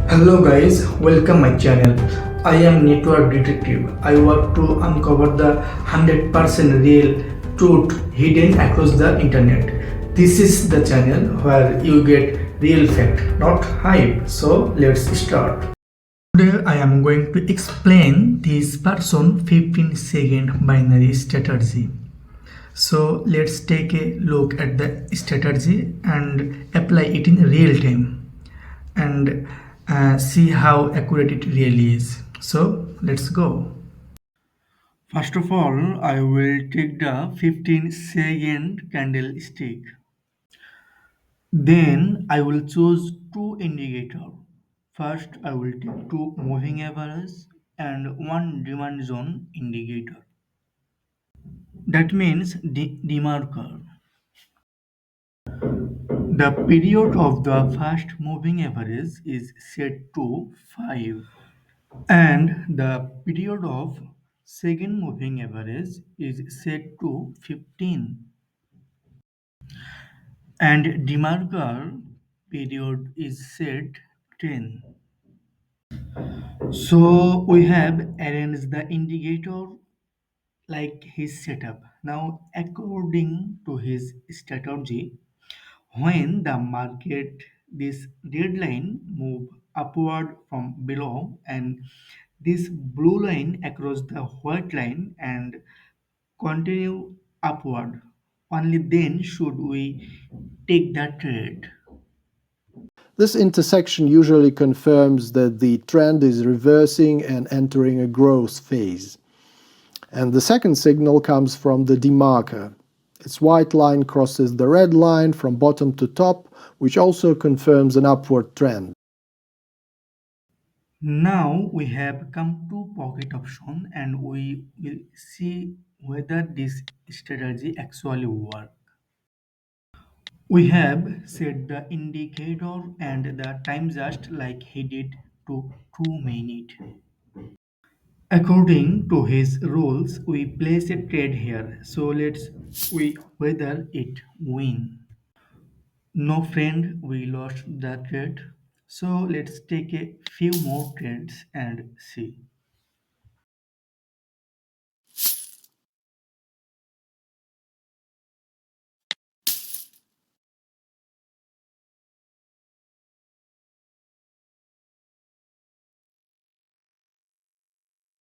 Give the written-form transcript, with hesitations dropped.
Hello guys, welcome my channel. I am Network Detective. I work to uncover the 100% real truth hidden across the internet. This is the channel where you get real fact, not hype. So let's start. Today I am going to explain this person 15-second binary strategy. So let's take a look at the strategy and apply it in real time and see how accurate it really is. So let's go. First of all, I will take the 15-second candlestick. Then I will choose two indicators. First, I will take two moving averages and one demand zone indicator. That means demarker. The period of the first moving average is set to 5 and the period of second moving average is set to 15 and demarker period is set 10. So we have arranged the indicator like his setup. Now according to his strategy, when the market this red line move upward from below and this blue line across the white line and continue upward, only then should we take the trade. This intersection usually confirms that the trend is reversing and entering a growth phase. And the second signal comes from the demarker. Its white line crosses the red line from bottom to top, which also confirms an upward trend. Now we have come to pocket option and we will see whether this strategy actually works. We have set the indicator and the time just like he did to 2 minutes. According to his rules, we place a trade here. So let's we whether it win. No friend, we lost the trade. So let's take a few more trades and see.